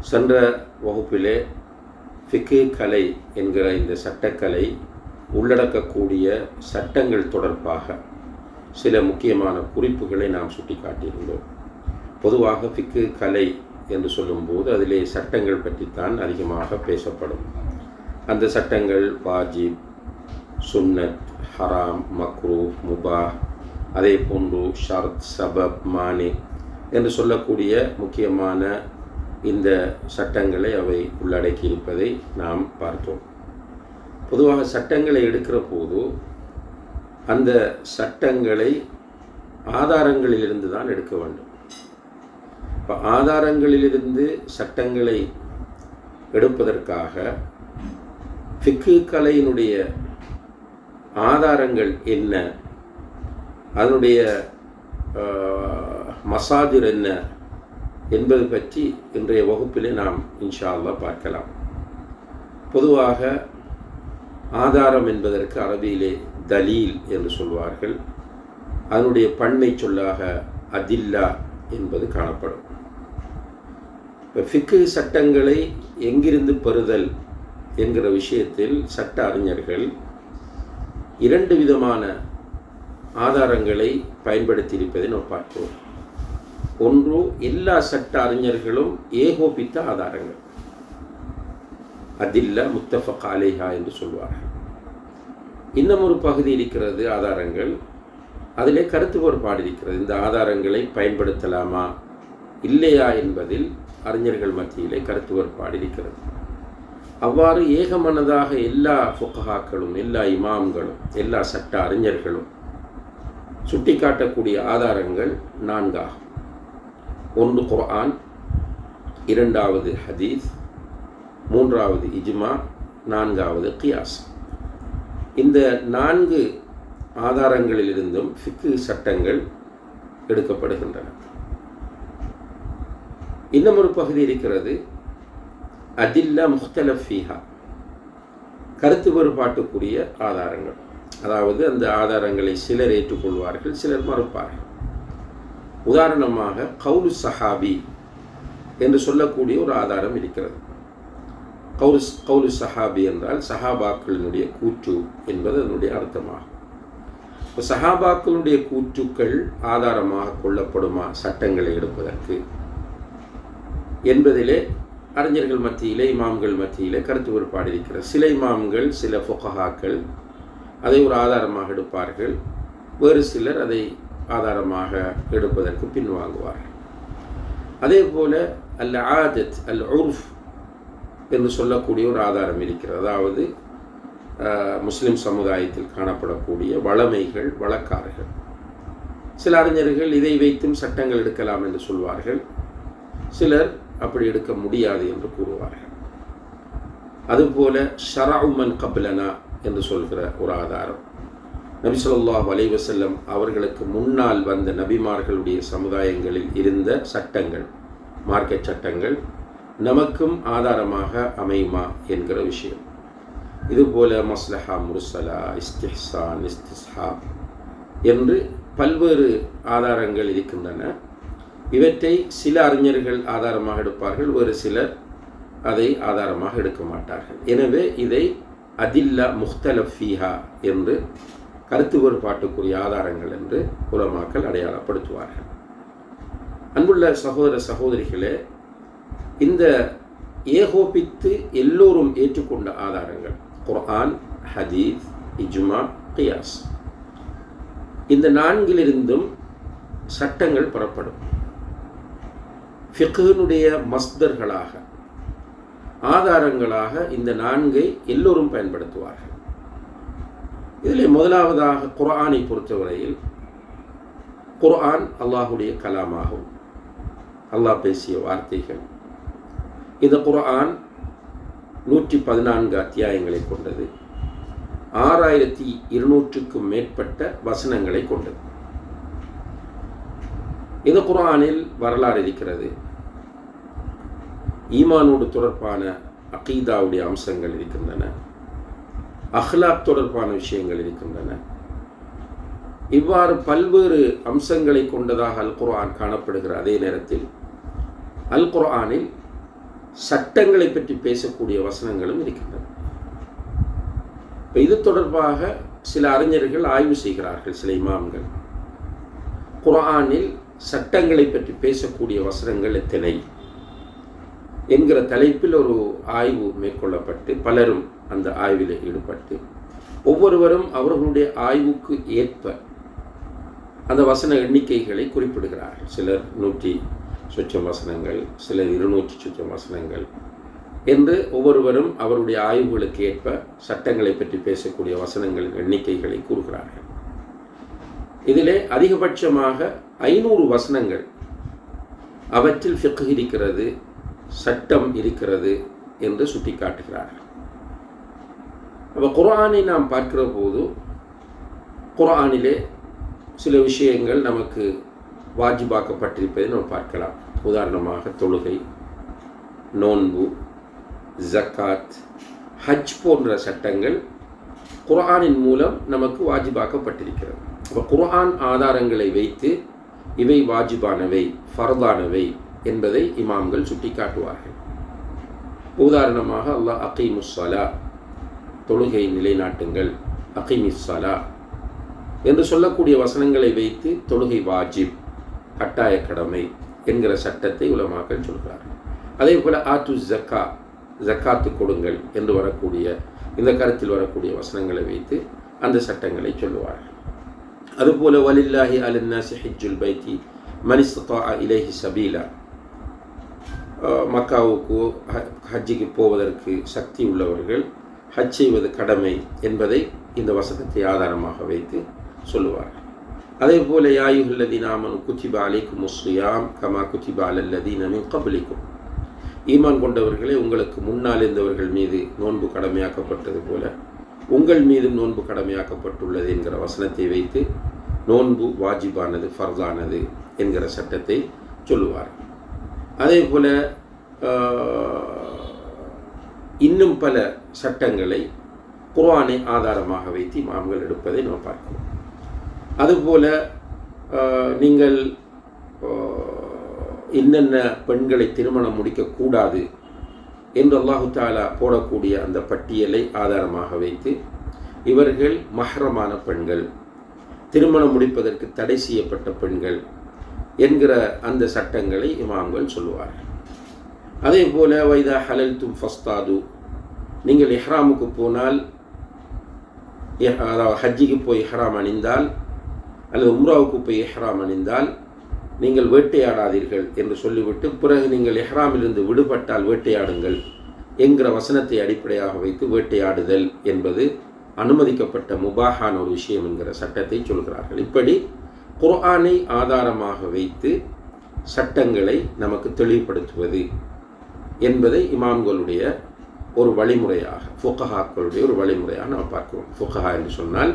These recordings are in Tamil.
சென்ற வகுப்பிலே ஃபிக்ஹ் கலை என்கிற இந்த சட்டக்கலை உள்ளடக்கக்கூடிய சட்டங்கள் தொடர்பாக சில முக்கியமான குறிப்புகளை நாம் சுட்டிக்காட்டியிருந்தோம். பொதுவாக ஃபிக்ஹ் கலை என்று சொல்லும்போது அதிலே சட்டங்கள் பற்றித்தான் அதிகமாக பேசப்படும். அந்த சட்டங்கள் வாஜிப், சுன்னத், ஹராம், மக்ரூஹ், முபாஹ், அதே போன்று ஷர்த், சபப், மானி என்று சொல்லக்கூடிய முக்கியமான இந்த சட்டங்களை அவை உள்ளடக்கி இருப்பதை நாம் பார்த்தோம். பொதுவாக சட்டங்களை எடுக்கிற போது அந்த சட்டங்களை ஆதாரங்களிலிருந்து தான் எடுக்க வேண்டும். இப்போ ஆதாரங்களிலிருந்து சட்டங்களை எடுப்பதற்காக ஃபிக்ஹ் கலையினுடைய ஆதாரங்கள் என்ன, அதனுடைய மசாதிர் என்ன என்பது பற்றி இன்றைய வகுப்பிலே நாம் இன்ஷா அல்லாஹ் பார்க்கலாம். பொதுவாக ஆதாரம் என்பதற்கு அரபியிலே தலீல் என்று சொல்வார்கள். அதனுடைய பன்மை சொல்லாக அதில்லா என்பது காணப்படும். இப்போ ஃபிக்ஹ் சட்டங்களை எங்கிருந்து பெறுதல் என்கிற விஷயத்தில் சட்ட அறிஞர்கள் இரண்டு விதமான ஆதாரங்களை பயன்படுத்தியிருப்பதை நாம் பார்க்கிறோம். ஒன்று, எல்லா சட்ட அறிஞர்களும் ஏகோபித்த ஆதாரங்கள், அதில்லா முத்தஃபக் அலைஹா என்று சொல்வார்கள். இன்னும் ஒரு பகுதி இருக்கிறது ஆதாரங்கள், அதிலே கருத்து வேறுபாடு இருக்கிறது. இந்த ஆதாரங்களை பயன்படுத்தலாமா இல்லையா என்பதில் அறிஞர்கள் மத்தியிலே கருத்து வேறுபாடு இருக்கிறது. அவ்வாறு ஏகமனதாக எல்லா ஃபுகஹாக்களும், எல்லா இமாம்களும், எல்லா சட்ட அறிஞர்களும் சுட்டிக்காட்டக்கூடிய ஆதாரங்கள் நான்காகும். ஒன்று குர்ஆன், இரண்டாவது ஹதீஸ், மூன்றாவது இஜ்மா, நான்காவது கியாஸ். இந்த நான்கு ஆதாரங்களிலிருந்தும் ஃபிக்ஹ் சட்டங்கள் எடுக்கப்படுகின்றன. இன்னும் ஒரு பகுதி இருக்கிறது, அதில்லா முஹ்தலஃப் ஃபீஹா, கருத்து வேறுபாட்டுக்குரிய ஆதாரங்கள். அதாவது அந்த ஆதாரங்களை சிலர் ஏற்றுக்கொள்வார்கள், சிலர் மறுப்பார்கள். உதாரணமாக கவுலு சஹாபி என்று சொல்லக்கூடிய ஒரு ஆதாரம் இருக்கிறது. கவுலு சஹாபி என்றால் சஹாபாக்களினுடைய கூற்று என்பது அதனுடைய அர்த்தமாகும். இப்போ சஹாபாக்களுடைய கூற்றுக்கள் ஆதாரமாக கொள்ளப்படுமா சட்டங்களை எடுப்பதற்கு என்பதிலே அறிஞர்கள் மத்தியிலே, இமாம்கள் மத்தியிலே கருத்து வேறுபாடு இருக்கிறது. சில இமாம்கள், சில ஃபுகஹாக்கள் அதை ஒரு ஆதாரமாக எடுப்பார்கள், வேறு சிலர் அதை ஆதாரமாக எடுப்பதற்கு பின்வாங்குவார்கள். அதே போல அல் ஆதத், அல் உர்ஃப் என்று சொல்லக்கூடிய ஒரு ஆதாரம் இருக்கிறது. அதாவது முஸ்லிம் சமுதாயத்தில் காணப்படக்கூடிய வழமைகள், வழக்காறுகள். சில அறிஞர்கள் இதை வைத்தும் சட்டங்கள் எடுக்கலாம் என்று சொல்வார்கள், சிலர் அப்படி எடுக்க முடியாது என்று கூறுவார்கள். அதுபோல ஷரஉ மன் கப்லனா என்று சொல்கிற ஒரு ஆதாரம், நபி ஸல்லல்லாஹு அலைஹி வஸல்லம் அவர்களுக்கு முன்னால் வந்த நபிமார்களுடைய சமுதாயங்களில் இருந்த சட்டங்கள், மார்க்க சட்டங்கள் நமக்கும் ஆதாரமாக அமையுமா என்கிற விஷயம். இதுபோல மஸ்லஹா முர்சலா, இஸ்திஹ்சான், இஸ்திஸ்ஹாப் என்று பல்வேறு ஆதாரங்கள் இருக்கின்றன. இவற்றை சில அறிஞர்கள் ஆதாரமாக எடுப்பார்கள், வேறு சிலர் அதை ஆதாரமாக எடுக்க மாட்டார்கள். எனவே இதை அதில்லா முஹ்தலஃப் ஃபீஹா என்று, கருத்து வேறுபாட்டுக்குரிய ஆதாரங்கள் என்று உலமாக்கள் அடையாளப்படுத்துவார்கள். அன்புள்ள சகோதர சகோதரிகளே, இந்த ஏகோபித்து எல்லோரும் ஏற்றுக்கொண்ட ஆதாரங்கள் குர்ஆன், ஹதீஸ், இஜ்மா, கியாஸ், இந்த நான்கிலிருந்தும் சட்டங்கள் பெறப்படும். ஃபிக்ஹினுடைய மஸ்தர்களாக, ஆதாரங்களாக இந்த நான்கை எல்லோரும் பயன்படுத்துவார்கள். இதில் முதலாவதாக குர்ஆனை பொறுத்தவரையில், குர்ஆன் அல்லாஹுடைய கலாமாகும், அல்லாஹ் பேசிய வார்த்தைகள். இந்த குர்ஆன் 114 அத்தியாயங்களை கொண்டது, 6200க்கும் மேற்பட்ட வசனங்களை கொண்டது. இந்த குர்ஆனில் வரலாறு இருக்கிறது, ஈமானோடு தொடர்பான அகீதாவுடைய அம்சங்கள் இருக்கின்றன, அஹ்லாக் தொடர்பான விஷயங்கள் இருக்கின்றன. இவ்வாறு பல்வேறு அம்சங்களை கொண்டதாக அல் குர்ஆன் காணப்படுகிற அதே நேரத்தில் அல் குர்ஆனில் சட்டங்களை பற்றி பேசக்கூடிய வசனங்களும் இருக்கின்றன. இப்போ இது தொடர்பாக சில அறிஞர்கள் ஆய்வு செய்கிறார்கள். சில இமாம்கள் குர்ஆனில் சட்டங்களை பற்றி பேசக்கூடிய வசனங்கள் எத்தனை என்கிற தலைப்பில் ஒரு ஆய்வு மேற்கொள்ளப்பட்டு பலரும் அந்த ஆய்வில் ஈடுபட்டு ஒவ்வொருவரும் அவர்களுடைய ஆய்வுக்கு ஏற்ப அந்த வசன எண்ணிக்கைகளை குறிப்பிடுகிறார்கள். சிலர் 100 சொச்சம் வசனங்கள், சிலர் 200 சொச்சம் வசனங்கள் என்று ஒவ்வொருவரும் அவருடைய ஆய்வுகளுக்கு ஏற்ப சட்டங்களை பற்றி பேசக்கூடிய வசனங்களின் எண்ணிக்கைகளை கூறுகிறார்கள். இதிலே அதிகபட்சமாக 500 வசனங்கள் அவற்றில் ஃபிக்ஹ் இருக்கிறது, சட்டம் இருக்கிறது என்று சுட்டிக்காட்டுகிறார்கள். அப்போ குர்ஆனை நாம் பார்க்கிற போது குர்ஆனிலே சில விஷயங்கள் நமக்கு வாஜிபாக்கப்பட்டிருப்பதை நாம் பார்க்கலாம். உதாரணமாக தொழுகை, நோன்பு, ஜக்காத், ஹஜ் போன்ற சட்டங்கள் குர்ஆனின் மூலம் நமக்கு வாஜிபாக்கப்பட்டிருக்கிறது. அப்போ குர்ஆன் ஆதாரங்களை வைத்து இவை வாஜிபானவை, ஃபர்தானவை என்பதை இமாம்கள் சுட்டிக்காட்டுவார்கள். உதாரணமாக அல்லாஹ் அகீமுஸ்ஸலா, தொழுகை நிலைநாட்டுங்கள், அகீமிஸ்ஸலா என்று சொல்லக்கூடிய வசனங்களை வைத்து தொழுகை வாஜிப், கட்டாய கடமை என்கிற சட்டத்தை உலமாக்கள் சொல்கிறார்கள். அதே போல் ஆத்து ஜக்கா, ஜக்காத்து கொடுங்கள் என்று வரக்கூடிய இந்த கருத்தில் வரக்கூடிய வசனங்களை வைத்து அந்த சட்டங்களை சொல்லுவார்கள். அதுபோல வலில்லாஹி அலன்னாஸி ஹஜ்ஜுல் பைத்தி மன் இஸ்ததாஅ இலைஹி சபீலா, மக்காவுக்கு ஹஜ்ஜிக்கு போவதற்கு சக்தி உள்ளவர்கள் ஹஜ் செய்வது கடமை என்பதை இந்த வசனத்தை ஆதாரமாக வைத்து சொல்லுவார்கள். அதே போல யா அய்யுஹல்லதீன ஆமனு குத்திப அலைக்குமுஸ் ஸியாம் கமா குத்திப அலல்லதீன மின் கப்லிக்கும், ஈமான் கொண்டவர்களே உங்களுக்கு முன்னால் இருந்தவர்கள் மீது நோன்பு கடமையாக்கப்பட்டது போல உங்கள் மீதும் நோன்பு கடமையாக்கப்பட்டுள்ளது என்கிற வசனத்தை வைத்து நோன்பு வாஜிபானது, ஃபர்தானது என்கிற சட்டத்தை சொல்லுவார். அதே போல இன்னும் பல சட்டங்களை குர்ஆனை ஆதாரமாக வைத்து இமாம்கள் எடுப்பதை நாம் பார்க்கிறோம். அதுபோல நீங்கள் என்னென்ன பெண்களை திருமணம் முடிக்கக்கூடாது என்று அல்லாஹு தஆலா போடக்கூடிய அந்த பட்டியலை ஆதாரமாக வைத்து இவர்கள் மஹ்ரமான பெண்கள், திருமணம் முடிப்பதற்கு தடை செய்யப்பட்ட பெண்கள் என்கிற அந்த சட்டங்களை இமாம்கள் சொல்லுவார்கள். அதே போல வைதா ஹலல்தும் ஃபஸ்தாது, நீங்கள் இஹ்ராமுக்கு போனால், அதாவது ஹஜ்ஜிக்கு போய் இஹ்ராம் அணிந்தால் அல்லது உம்ராவுக்கு போய் இஹ்ராம் அணிந்தால் நீங்கள் வேட்டையாடாதீர்கள் என்று சொல்லிவிட்டு பிறகு நீங்கள் இஹ்ராமிலிருந்து விடுபட்டால் வேட்டையாடுங்கள் என்கிற வசனத்தை அடிப்படையாக வைத்து வேட்டையாடுதல் என்பது அனுமதிக்கப்பட்ட முபாஹான ஒரு விஷயம் என்கிற சட்டத்தை சொல்கிறார்கள். இப்படி குர்ஆனை ஆதாரமாக வைத்து சட்டங்களை நமக்கு தெளிவுபடுத்துவது என்பதை இமாம்களுடைய ஒரு வழிமுறையாக, ஃபுகஹாக்களுடைய ஒரு வழிமுறையாக நாம் பார்க்கிறோம். ஃபுகஹா என்று சொன்னால்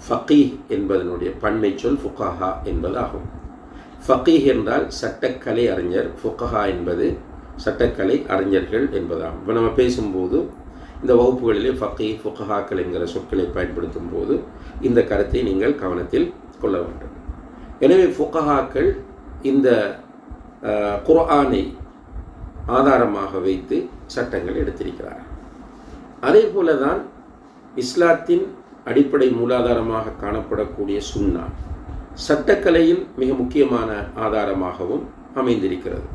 ஃபகீஹ் என்பதனுடைய பன்மை சொல் ஃபுகஹா என்பதாகும். ஃபகீஹ் என்றால் சட்டக்கலை அறிஞர், ஃபுகஹா என்பது சட்டக்கலை அறிஞர்கள் என்பதாகும். இப்போ நம்ம பேசும்போது இந்த வகுப்புகளிலே ஃபகீஹ், ஃபுகஹாக்கள் என்கிற சொற்களை பயன்படுத்தும் போது இந்த கருத்தை நீங்கள் கவனத்தில் கொள்ள வேண்டும். எனவே ஃபுகஹாக்கள் இந்த குர்ஆனை ஆதாரமாக வைத்து சட்டங்கள் எடுத்திருக்கிறார்கள். அதே போல தான் இஸ்லாத்தின் அடிப்படை மூலாதாரமாக காணப்படக்கூடிய சுன்னா சட்டக்கலையின் மிக முக்கியமான ஆதாரமாகவும் அமைந்திருக்கிறது.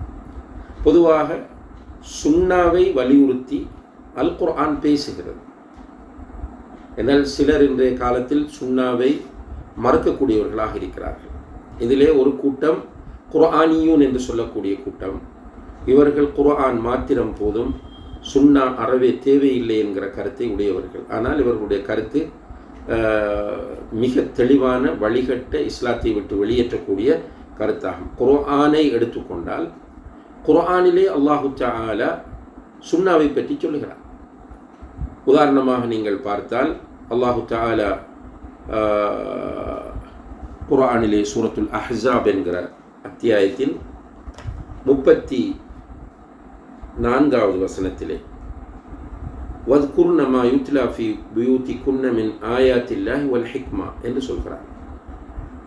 பொதுவாக சுன்னாவை வலியுறுத்தி அல் குர்ஆன் பேசுகிறது. എന്നാൽ சிலர் இன்றைய காலத்தில் சுன்னாவை மறுக்கக்கூடியவர்களாக இருக்கிறார்கள். இதிலே ஒரு கூட்டம் குர்ஆனியூன் என்று சொல்லக்கூடிய கூட்டம், இவர்கள் குர்ஆன் மாத்திரம் போதும், சுன்னா அறவே தேவையில்லை என்கிற கருத்தை உடையவர்கள். ஆனால் இவர்களுடைய கருத்து மிக தெளிவான வழிகட்ட இஸ்லாத்தை விட்டு வெளியேற்றக்கூடிய கருத்தாகும். குர்ஆனை எடுத்துக்கொண்டால் குர்ஆனிலே அல்லாஹு தஆலா சுன்னாவை பற்றி சொல்லுகிறார். உதாரணமாக நீங்கள் பார்த்தால் அல்லாஹு தஆலா குர்ஆனிலே சூரத்துல் அஹ்ஸாப் என்கிற அத்தியாயத்தின் 34வது வசனத்திலே வத்குர்ன மா யுத்லா ஃபீ புயூதிகுன்ன மின் ஆயாத்தில்லாஹி வல் ஹிக்மா என்று சொல்கிறார்.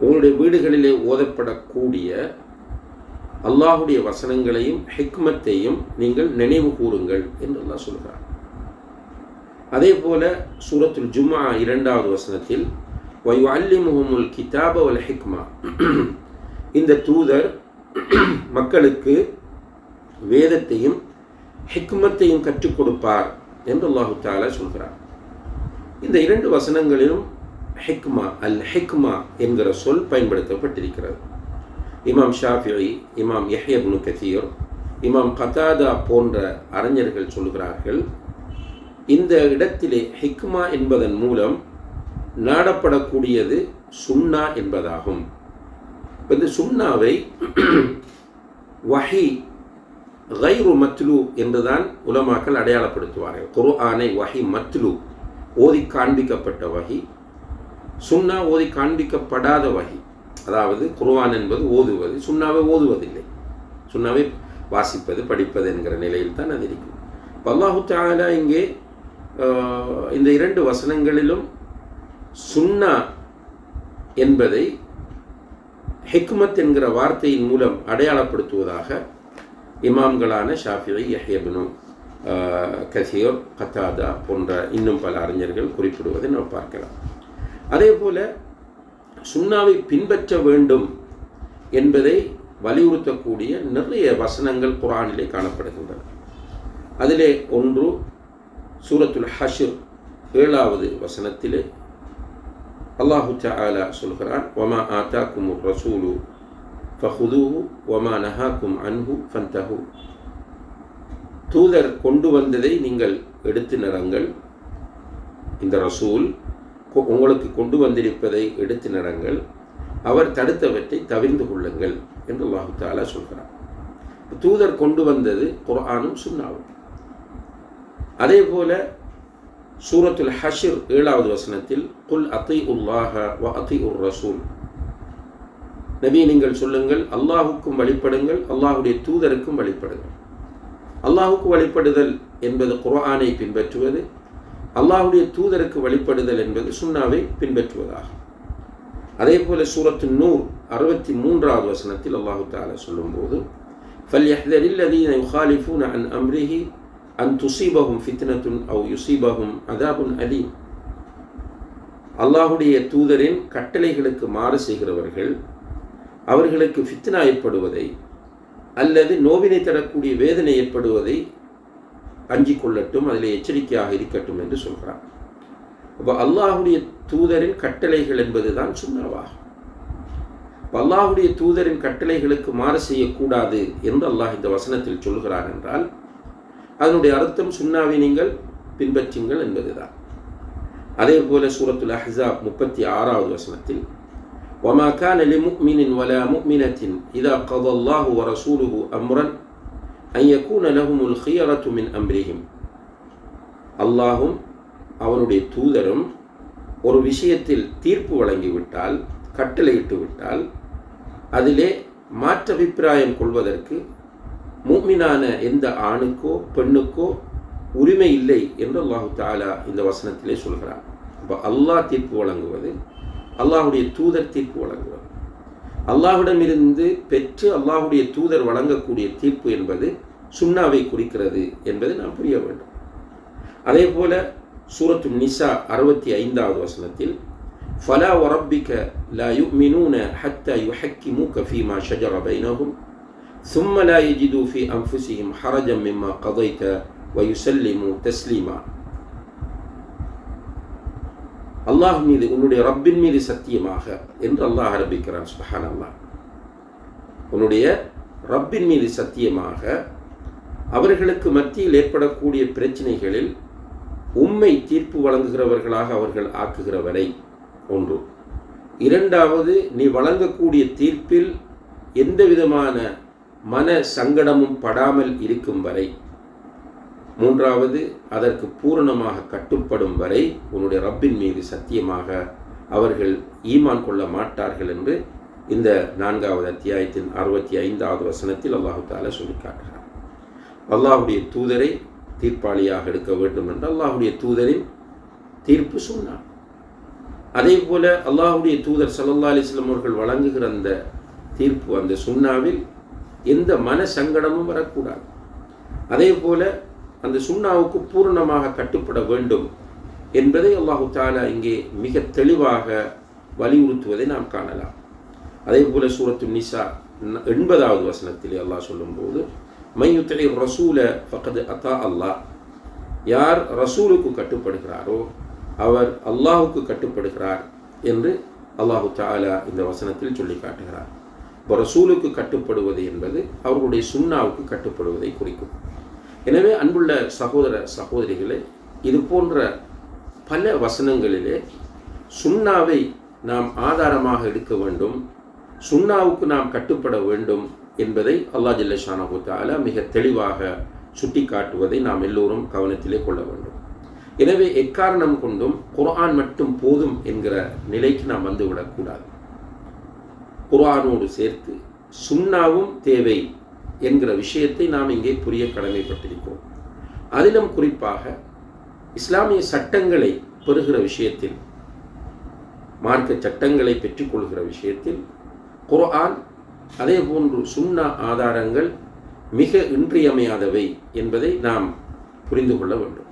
உங்களுடைய வீடுகளிலே ஓதப்படக்கூடிய அல்லாஹுடைய வசனங்களையும் ஹிக்மத்தையும் நீங்கள் நினைவு கூறுங்கள் என்று அல்லாஹ் சொல்கிறார். அதே போல சூரத்துல் ஜும்ஆ 2வது வசனத்தில் வயுஅல்லிமுஹுமுல் கிதாப வல் ஹிக்மா, இந்த தூதர் மக்களுக்கு வேதத்தையும் ஹிக்மத்தையும் கற்றுக் கொடுப்பார் என்று அல்லாஹு தஆலா சொல்கிறார். இந்த 2 வசனங்களிலும் ஹிக்மா, அல் ஹிக்மா என்கிற சொல் பயன்படுத்தப்பட்டிருக்கிறது. இமாம் ஷாஃபிஈ, இமாம் யஹ்யா இப்னு கதீர், இமாம் கதாதா போன்ற அறிஞர்கள் சொல்கிறார்கள், இந்த இடத்திலே ஹிக்மா என்பதன் மூலம் நாடப்படக்கூடியது சுன்னா என்பதாகும். இந்த சுன்னாவை வஹி கைரு மத்லு என்றுதான் உலமாக்கள் அடையாளப்படுத்துவார்கள். குர்ஆனை வஹி மத்லு, ஓதி காண்பிக்கப்பட்ட வஹி, சுன்னா ஓதி காண்பிக்கப்படாத வஹி. அதாவது குர்ஆன் என்பது ஓதுவது, சுன்னாவை ஓதுவதில்லை, சுன்னாவை வாசிப்பது படிப்பது என்கிற நிலையில் தான் அது இருக்கும். அல்லாஹு தஆலா இங்கே இந்த 2 வசனங்களிலும் சுன்னா என்பதை ஹிக்மத் என்கிற வார்த்தையின் மூலம் அடையாளப்படுத்துவதாக இமாம்களான ஷாஃபிஈ, யஹ்யா இப்னு கதீர், கதாதா போன்ற இன்னும் பல அறிஞர்கள் குறிப்பிடுவதை நாம் பார்க்கலாம். அதே போல சுன்னாவை பின்பற்ற வேண்டும் என்பதை வலியுறுத்தக்கூடிய நிறைய வசனங்கள் குர்ஆனிலே காணப்படுகின்றன. அதிலே ஒன்று சூரத்துல் ஹஷ்ர் 7வது வசனத்திலே அல்லாஹு தஆலா சொல்கிறான், வமா ஆதாக்குமுர் ரசூலு ஃபஹுதூஹு வமா நஹாக்கும் அன்ஹு ஃபன்தஹு, தூதர் கொண்டு வந்ததை நீங்கள் எடுத்து நடங்கள், இந்த ரசூல் உங்களுக்கு கொண்டு வந்திருப்பதை எடுத்து நடங்கள், அவர் தடுத்தவற்றை தவிர்ந்து கொள்ளுங்கள் என்று அல்லாஹு தஆலா சொல்கிறார். தூதர் கொண்டு வந்தது குர்ஆனும் சுன்னாவும். அதே போல சூரத்துல் ஹஷ்ர் 7வது வசனத்தில் குல் அத்தீஉல்லாஹ வ அத்தீஉர் ரசூல், நபி நீங்கள் சொல்லுங்கள், அல்லாஹுக்கும் வழிபடுங்கள், அல்லாஹுடைய தூதருக்கும் வழிபடுங்கள். அல்லாஹுக்கு வழிபடுதல் என்பது குர்ஆனை பின்பற்றுவது, அல்லாஹுடைய தூதருக்கு வழிபடுதல் என்பது சுன்னாவை பின்பற்றுவதாகும். அதே போல சூரத்துன் நூர் 63வது வசனத்தில் அல்லாஹு தஆலா சொல்லும்போது ஃபல்யஹ்தரில் லதீன யுகாலிஃபூன அன் அம்ரிஹி அன் துஸீபஹும் ஃபித்னத்துன் அவ் யுஸீபஹும் அதாபுன் அலீம், அல்லாஹுடைய தூதரின் கட்டளைகளுக்கு மாறு செய்கிறவர்கள் அவர்களுக்கு ஃபித்னா ஏற்படுவதை அல்லது நோவினை தரக்கூடிய வேதனை ஏற்படுவதை அஞ்சிக் கொள்ளட்டும், அதில் எச்சரிக்கையாக இருக்கட்டும் என்று சொல்கிறார். அப்போ அல்லாஹுடைய தூதரின் கட்டளைகள் என்பதுதான் சுன்னாவாகும். அல்லாஹுடைய தூதரின் கட்டளைகளுக்கு மாறு செய்யக்கூடாது என்று அல்லாஹ் இந்த வசனத்தில் சொல்கிறார் என்றால் அதனுடைய அர்த்தம் சுன்னாவை நீங்கள் பின்பற்றுங்கள் என்பதுதான். அதே போல சூரத்துல் அஹ்ஸாப் 36வது வசனத்தில் வமா கான லிமுஃமினின் வலா முஃமினத்தின் இதா கதல்லாஹு வ ரசூலுஹு அம்ரன் அன் யகூன லஹுமுல் ഖിയറத்து மின் அம்ரிஹிம், அல்லாஹும் அவனுடைய தூதரும் ஒரு விஷயத்தில் தீர்ப்பு வழங்கிவிட்டால், கட்டளையிட்டு விட்டால், அதிலே மாற்றபிப்பிராயம் கொள்வதற்கு முஃமினான எந்த ஆணுக்கோ பெண்ணுக்கோ உரிமை இல்லை என்று அல்லாஹு தஆலா இந்த வசனத்திலே சொல்கிறார். அப்போ அல்லாஹ் தீர்ப்பு வழங்குவது, அல்லாஹுடைய தூதர் தீர்ப்பு வழங்குவது, அல்லாஹ்விடமிருந்து பெற்று அல்லாஹுடைய தூதர் வழங்கக்கூடிய தீர்ப்பு என்பது சுன்னாவை குறிக்கிறது என்பதை நாம் புரிய வேண்டும். அதே போல சூரத்துன் நிசா 65வது வசனத்தில் ஃபலா வரப்பிக லா யுமினூன ஹத்தா யுஹக்கிமுக ஃபீமா ஷஜர பைனஹும் ثم لا يجدوا في أنفسهم حرجا مما قضيت ويسلموا تسليما, அல்லாஹ் மீது உன்னுடைய ரப்பின் மீது சத்தியமாக என்று அல்லாஹ் ஆரம்பிக்கிறான். சுப்ஹானல்லாஹ், உன்னுடைய ரப்பின் மீது சத்தியமாக அவர்களுக்கு மத்தியில் ஏற்படக்கூடிய பிரச்சனைகளில் உம்மை தீர்ப்பு வழங்குகிறவர்களாக அவர்கள் ஆக்குகிறவரை ஒன்று. இரண்டாவது, நீ வழங்கக்கூடிய தீர்ப்பில் எந்த விதமான மன சங்கடமும் படாமல் இருக்கும் வரை. மூன்றாவது, அதற்கு பூரணமாக கட்டுப்படும் வரை உன்னுடைய ரப்பின் மீது சத்தியமாக அவர்கள் ஈமான் கொள்ள மாட்டார்கள் என்று இந்த 4வது அத்தியாயத்தின் 65வது வசனத்தில் அல்லாஹு தஆலா சொல்லி காட்டுகிறார். அல்லாஹுடைய தூதரை தீர்ப்பாளியாக எடுக்க வேண்டும் என்று அல்லாஹுடைய தூதரின் தீர்ப்பு சொன்னார். அதே போல அல்லாஹுடைய தூதர் ஸல்லல்லாஹு அலைஹி வஸல்லம் அவர்கள் வழங்குகிற அந்த தீர்ப்பு, அந்த சுன்னாவில் எந்த மன சங்கடமும் வரக்கூடாது. அதே போல அந்த சுன்னாவுக்கு பூரணமாக கட்டுப்பட வேண்டும் என்பதை அல்லாஹு தஆலா இங்கே மிக தெளிவாக வலியுறுத்துவதை நாம் காணலாம். அதே போல சூரத்து நிசா 80வது வசனத்திலே அல்லாஹ் சொல்லும்போது மையுத்தி ரசூல ஃபகத் அத்தா அல்லாஹ், யார் ரசூலுக்கு கட்டுப்படுகிறாரோ அவர் அல்லாஹுக்கு கட்டுப்படுகிறார் என்று அல்லாஹு தஆலா இந்த வசனத்தில் சொல்லி காட்டுகிறார். இப்போ ரசூலுக்கு கட்டுப்படுவது என்பது அவர்களுடைய சுன்னாவுக்கு கட்டுப்படுவதை குறிக்கும். எனவே அன்புள்ள சகோதர சகோதரிகளே, இது போன்ற பல வசனங்களிலே சுன்னாவை நாம் ஆதாரமாக எடுக்க வேண்டும், சுன்னாவுக்கு நாம் கட்டுப்பட வேண்டும் என்பதை அல்லாஹ் ஜல்ல ஷானஹு தஆலா மிக தெளிவாக சுட்டி காட்டுவதை நாம் எல்லோரும் கவனத்திலே கொள்ள வேண்டும். எனவே எக்காரணம் கொண்டும் குர்ஆன் மட்டும் போதும் என்கிற நிலைக்கு நாம் வந்துவிடக்கூடாது. குர்ஆனோடு சேர்த்து சுன்னாவும் தேவை என்கிற விஷயத்தை நாம் இங்கே புரிய கடமைப்பட்டிருக்கிறோம். அதிலும் குறிப்பாக இஸ்லாமிய சட்டங்களை பெறுகிற விஷயத்தில், மார்க்க சட்டங்களை பெற்றுக்கொள்கிற விஷயத்தில் குர்ஆன் அதே போன்று சுன்னா ஆதாரங்கள் மிக இன்றியமையாதவை என்பதை நாம் புரிந்து கொள்ள வேண்டும்.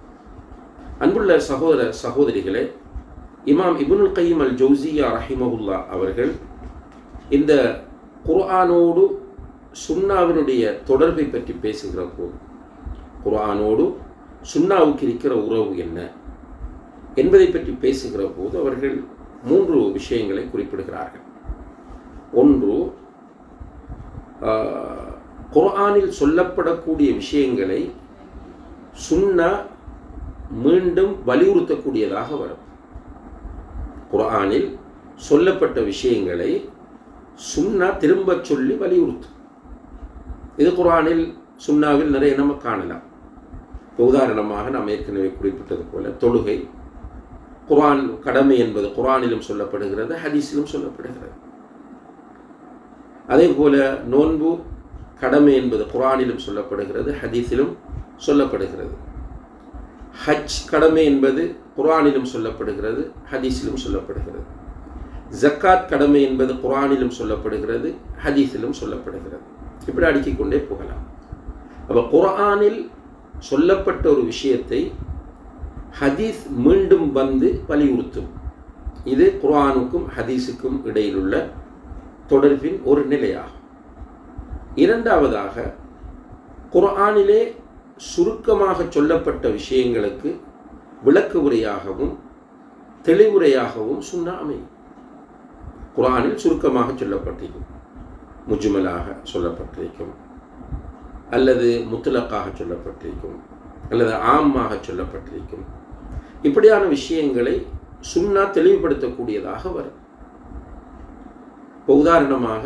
அன்புள்ள சகோதர சகோதரிகளே, இமாம் இப்னுல் கையிம் அல் ஜௌசியா ரஹிமஹுல்லா அவர்கள் இந்த குர்ஆனோடு சுன்னாவினுடைய தொடர்பை பற்றி பேசுகிற போது, குர்ஆனோடு சுன்னாவுக்கு இருக்கிற உறவு என்ன என்பதை பற்றி பேசுகிற போது அவர்கள் 3 விஷயங்களை குறிப்பிடுகிறார்கள். ஒன்று, குர்ஆனில் சொல்லப்படக்கூடிய விஷயங்களை சுன்னா மீண்டும் வலியுறுத்தக்கூடியதாக வரும். குர்ஆனில் சொல்லப்பட்ட விஷயங்களை சுன்னா திரும்ப சொல்லி வலியுறுத்தும். இது குர்ஆனில் சுன்னாவில் நிறைய நம்ம காணலாம். உதாரணமாக நாம் ஏற்கனவே குறிப்பிட்டது போல தொழுகை, குர்ஆன் கடமை என்பது குர்ஆனிலும் சொல்லப்படுகிறது, ஹதீஸிலும் சொல்லப்படுகிறது. அதே போல நோன்பு கடமை என்பது குர்ஆனிலும் சொல்லப்படுகிறது, ஹதீஸிலும் சொல்லப்படுகிறது. ஹஜ் கடமை என்பது குர்ஆனிலும் சொல்லப்படுகிறது, ஹதீஸிலும் சொல்லப்படுகிறது. ஜக்காத் கடமை என்பது குர்ஆனிலும் சொல்லப்படுகிறது, ஹதீஸிலும் சொல்லப்படுகிறது. இப்படி அடுக்கிக் கொண்டே போகலாம். அப்போ குர்ஆனில் சொல்லப்பட்ட ஒரு விஷயத்தை ஹதீஸ் மீண்டும் வந்து வலியுறுத்தும். இது குர்ஆனுக்கும் ஹதீஸுக்கும் இடையிலுள்ள தொடர்பின் ஒரு நிலையாகும். இரண்டாவதாக, குர்ஆனிலே சுருக்கமாக சொல்லப்பட்ட விஷயங்களுக்கு விளக்கு உரையாகவும் தெளிவுரையாகவும் சுன்னா அமையும். குர்ஆனில் சுருக்கமாக சொல்லப்பட்டிருக்கும், முஜ்மலாக சொல்லப்பட்டிருக்கும், அல்லது முத்லக்காக சொல்லப்பட்டிருக்கும், அல்லது ஆம்மாக சொல்லப்பட்டிருக்கும். இப்படியான விஷயங்களை சுன்னா தெளிவுபடுத்தக்கூடியதாக வரும். இப்போ உதாரணமாக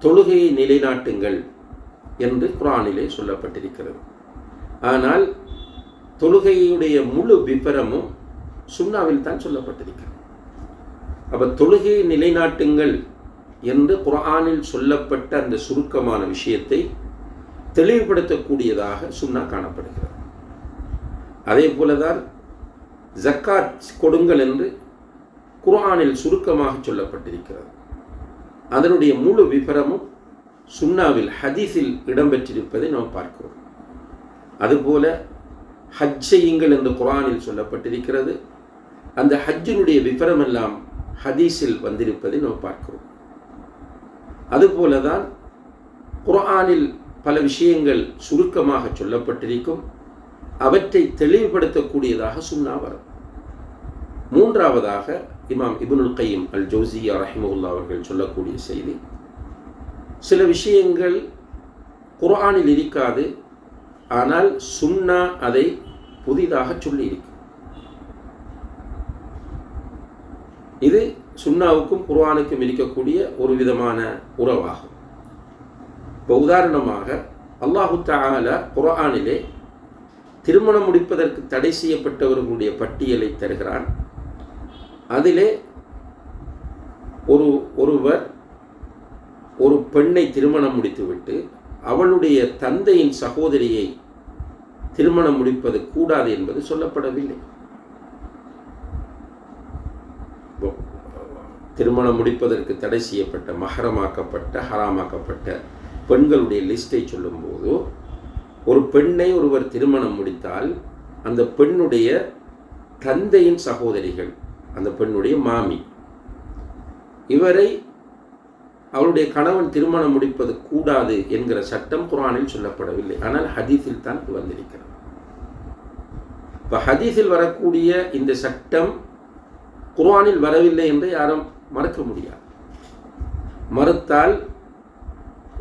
தொழுகையை நிலைநாட்டுங்கள் என்று குர்ஆனிலே சொல்லப்பட்டிருக்கிறது. ஆனால் தொழுகையுடைய முழு விபரமும் சுன்னாவில் தான் சொல்லப்பட்டிருக்கிறது. அப்போ தொழுகையை நிலைநாட்டுங்கள் என்று குர்ஆனில் சொல்லப்பட்ட அந்த சுருக்கமான விஷயத்தை தெளிவுபடுத்தக்கூடியதாக சுன்னா காணப்படுகிறது. அதே போலதான் ஜக்காத் கொடுங்கள் என்று குர்ஆனில் சுருக்கமாக சொல்லப்பட்டிருக்கிறது. அதனுடைய முழு விபரமும் சுன்னாவில் ஹதீஸில் இடம்பெற்றிருப்பதை நாம் பார்க்கிறோம். அதுபோல ஹஜ் செய்யுங்கள் என்று குர்ஆனில் சொல்லப்பட்டிருக்கிறது. அந்த ஹஜ்ஜினுடைய விபரமெல்லாம் ஹதீஸில் வந்திருப்பதை நாம் பார்க்கிறோம். அதுபோலதான் குர்ஆனில் பல விஷயங்கள் சுருக்கமாக சொல்லப்பட்டிருக்கும், அவற்றை தெளிவுபடுத்தக்கூடியதாக சுன்னா வரும். மூன்றாவதாக இமாம் இப்னுல் கையிம் அல் ஜௌசியா ரஹிமஹுல்லா அவர்கள் சொல்லக்கூடிய செய்தி, சில விஷயங்கள் குர்ஆனில் இருக்காது, ஆனால் சுன்னா அதை புதிதாக சொல்லியிருக்கும். இது சுன்னாவுக்கும் குர்ஆனுக்கும் இருக்கக்கூடிய ஒரு விதமான உறவாகும். இப்போ உதாரணமாக அல்லாஹு தஆலா குர்ஆனிலே திருமணம் முடிப்பதற்கு தடை செய்யப்பட்டவர்களுடைய பட்டியலை தருகிறான். அதிலே ஒருவர் ஒரு பெண்ணை திருமணம் முடித்துவிட்டு அவளுடைய தந்தையின் சகோதரியை திருமணம் முடிப்பது கூடாது என்பது சொல்லப்படவில்லை. திருமணம் முடிப்பதற்கு தடை செய்யப்பட்ட, மஹரமாக்கப்பட்ட, ஹராமாக்கப்பட்ட பெண்களுடைய லிஸ்ட்டை சொல்லும்போது, ஒரு பெண்ணை ஒருவர் திருமணம் முடித்தால் அந்த பெண்ணுடைய தந்தையின் சகோதரிகள், அந்த பெண்ணுடைய மாமி, இவரை அவளுடைய கணவன் திருமணம் முடிப்பது கூடாது என்கிற சட்டம் குர்ஆனில் சொல்லப்படவில்லை. ஆனால் ஹதீஸில் தான் வந்திருக்கிறது. இப்போ ஹதீஸில் வரக்கூடிய இந்த சட்டம் குர்ஆனில் வரவில்லை என்று யாரும் மறுக்க முடியாது. மறுத்தால்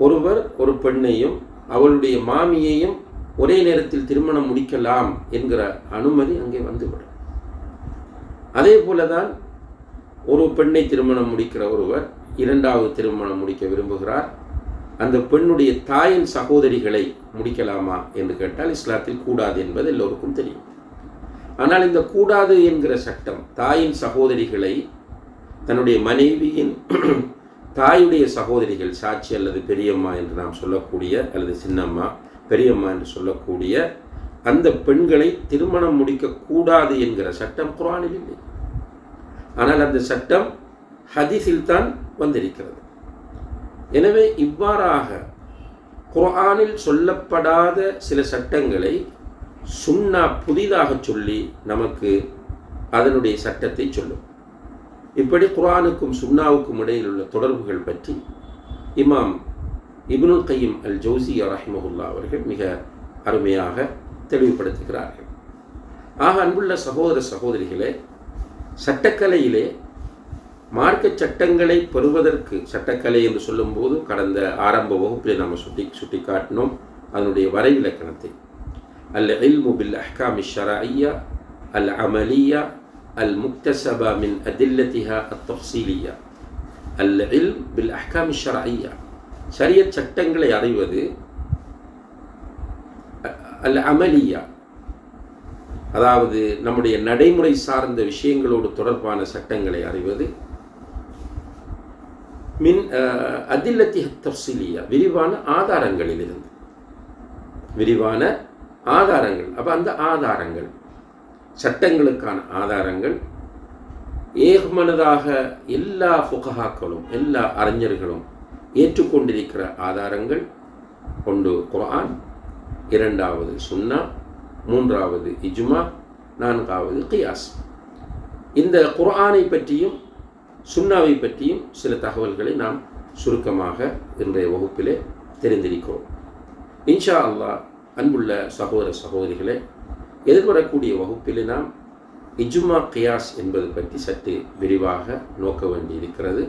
ஒருவர் ஒரு பெண்ணையும் அவளுடைய மாமியையும் ஒரே நேரத்தில் திருமணம் முடிக்கலாம் என்கிற அனுமதி அங்கே வந்துவிடும். அதே போலதான் ஒரு பெண்ணை திருமணம் முடிக்கிற ஒருவர் இரண்டாவது திருமணம் முடிக்க விரும்புகிறார். அந்த பெண்ணுடைய தாயின் சகோதரிகளை முடிக்கலாமா என்று கேட்டால் இஸ்லாத்தில் கூடாது என்பது எல்லோருக்கும் தெரியும். ஆனால் இந்த கூடாது என்கிற சட்டம் தாயின் சகோதரிகளை தன்னுடைய மனைவியின் தாயுடைய சகோதரிகள், சாட்சி அல்லது பெரியம்மா என்று நாம் சொல்லக்கூடிய, அல்லது சின்னம்மா பெரியம்மா என்று சொல்லக்கூடிய அந்த பெண்களை திருமணம் முடிக்கக்கூடாது என்கிற சட்டம் குர்ஆனில் இல்லை. ஆனால் அந்த சட்டம் ஹதீஸில் தான் வந்திருக்கிறது. எனவே இவ்வாறாக குர்ஆனில் சொல்லப்படாத சில சட்டங்களை சுன்னா புதிதாக சொல்லி நமக்கு அதனுடைய சட்டத்தை சொல்லும். இப்படி குர்ஆனுக்கும் சுன்னாவுக்கும் இடையில் உள்ள தொடர்புகள் பற்றி இமாம் இப்னுல் கையிம் அல் ஜௌஸிய்யா ரஹிமஹுல்லா அவர்கள் மிக அருமையாக தெளிவுபடுத்துகிறார்கள். ஆக அன்புள்ள சகோதர சகோதரிகளே, சட்டக்கலையிலே மார்க்க சட்டங்களை பெறுவதற்கு, சட்டக்கலை என்று சொல்லும்போது கடந்த ஆரம்ப வகுப்பில் நாம் சுட்டி காட்டினோம் அதனுடைய வரைவிலக்கணத்தை. அல் இல்மு பில் அஹ்காமி ஷரஇய்யா அல் அமலியா அல் முக்தஸபா மின் அதில்லத்திஹா அத் தஃசீலியா. அல் இல்ம் பில் அஹ்காமி ஷரஇய்யா, ஷரியத் சட்டங்களை அறிவது. அல் அமலியா, அதாவது நம்முடைய நடைமுறை சார்ந்த விஷயங்களோடு தொடர்பான சட்டங்களை அறிவது. மின் அதில்லத்தி தஃசீலியா, விரிவான ஆதாரங்களிலிருந்து, விரிவான ஆதாரங்கள். அப்போ அந்த ஆதாரங்கள், சட்டங்களுக்கான ஆதாரங்கள் ஏகமனதாக எல்லா ஃபுகஹாக்களும் எல்லா அறிஞர்களும் ஏற்றுக்கொண்டிருக்கிற ஆதாரங்கள். ஒன்று குர்ஆன், இரண்டாவது சுன்னா, மூன்றாவது இஜ்மா, நான்காவது கியாஸ். இந்த குர்ஆனை பற்றியும் சுன்னாவை பற்றியும் சில தகவல்களை நாம் சுருக்கமாக இன்றைய வகுப்பிலே தெரிந்திருக்கிறோம். இன்ஷா அல்லாஹ் அன்புள்ள சகோதர சகோதரிகளே, எதிர்வரக்கூடிய வகுப்பிலே நாம் இஜ்மா கியாஸ் என்பது பற்றி சற்று விரிவாக நோக்க வேண்டியிருக்கிறது.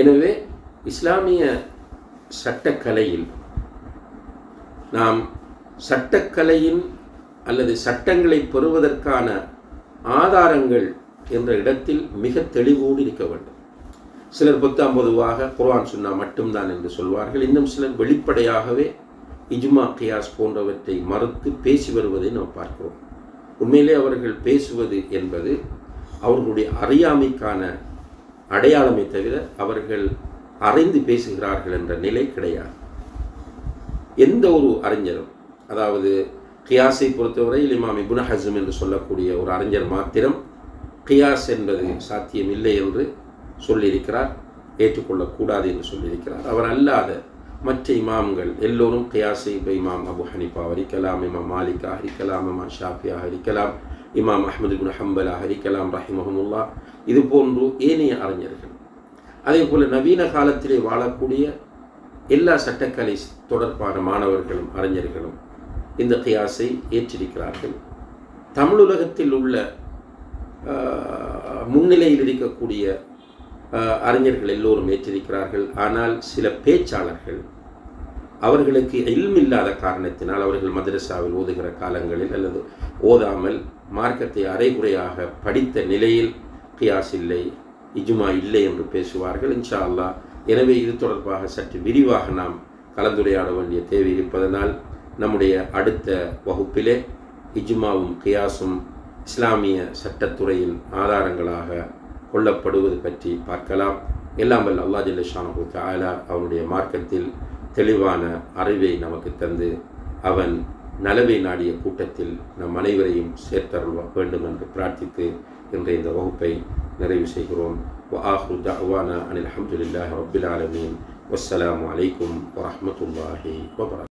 எனவே இஸ்லாமிய சட்டக்கலையில் நாம் சட்டக்கலையின் அல்லது சட்டங்களை பெறுவதற்கான ஆதாரங்கள் என்ற இடத்தில் மிக தெளிவோடு இருக்க வேண்டும். சிலர் பொதுவாக குர்ஆன் சுன்னா மட்டும்தான் என்று சொல்வார்கள். இன்னும் சிலர் வெளிப்படையாகவே இஜ்மா கியாஸ் போன்றவற்றை மறுத்து பேசி வருவதை நாம் பார்க்கிறோம். உண்மையிலே அவர்கள் பேசுவது என்பது அவர்களுடைய அறியாமைக்கான அடையாளமே தவிர அவர்கள் அறிந்து பேசுகிறார்கள் என்ற நிலை கிடையாது. எந்த ஒரு அறிஞரும், அதாவது கியாஸை பொறுத்தவரையில் இமாம் இப்னு ஹஸ்ம் என்று சொல்லக்கூடிய ஒரு அறிஞர் மாத்திரம் கியாஸ் என்பது சாத்தியம் இல்லை என்று சொல்லியிருக்கிறார், ஏற்றுக்கொள்ளக்கூடாது என்று சொல்லியிருக்கிறார். அவர் அல்லாத மற்ற இமாம்கள் எல்லோரும் கியாஸை, இமாம் அபு ஹனீஃபாவாக இருக்கலாம், இமாம் மாலிக்காக இருக்கலாம், இமாம் ஷாஃபியாக இருக்கலாம், இமாம் அஹ்மது இப்னு ஹம்பலாக இருக்கலாம் ரஹிமஹுமுல்லா, இது போன்று ஏனைய அறிஞர்கள், அதே போல் நவீன காலத்திலே வாழக்கூடிய எல்லா சட்டக்கலை தொடர்பான மாணவர்களும் அறிஞர்களும் இந்த கியாஸை ஏற்றிருக்கிறார்கள். தமிழுலகத்தில் உள்ள முன்னிலையில் இருக்கக்கூடிய அறிஞர்கள் எல்லோரும் ஏற்றிருக்கிறார்கள். ஆனால் சில பேச்சாளர்கள் அவர்களுக்கு இல்ம் இல்லாத காரணத்தினால், அவர்கள் மதரசாவில் ஓதுகிற காலங்களில் அல்லது ஓதாமல் மார்க்கத்தை அரைகுறையாக படித்த நிலையில் கியாஸ் இல்லை, இஜ்மா இல்லை என்று பேசுவார்கள். இன்ஷா அல்லாஹ் எனவே இது தொடர்பாக சற்று விரிவாக நாம் கலந்துரையாட வேண்டிய தேவை இருப்பதனால் நம்முடைய அடுத்த வகுப்பிலே இஜ்மாவும் கியாஸும் இஸ்லாமிய சட்டத்துறையின் ஆதாரங்களாக கொள்ளப்படுவது பற்றி பார்க்கலாம். எல்லாம் வல்ல அல்லாஹ் ஜல்ல ஷானஹு தஆலா அவனுடைய மார்க்கத்தில் தெளிவான அறிவை நமக்கு தந்து அவன் நலவை நாடிய கூட்டத்தில் நம் அனைவரையும் சேர்த்தருள் வேண்டும் என்று பிரார்த்தித்து இன்றைய இந்த வகுப்பை நிறைவு செய்கிறோம். وآخر دعوانا أن الحمد لله رب العالمين வஸ்ஸலாமு அலைக்கும் வரஹ்மத்துல்லாஹி வபரகாத்துஹு.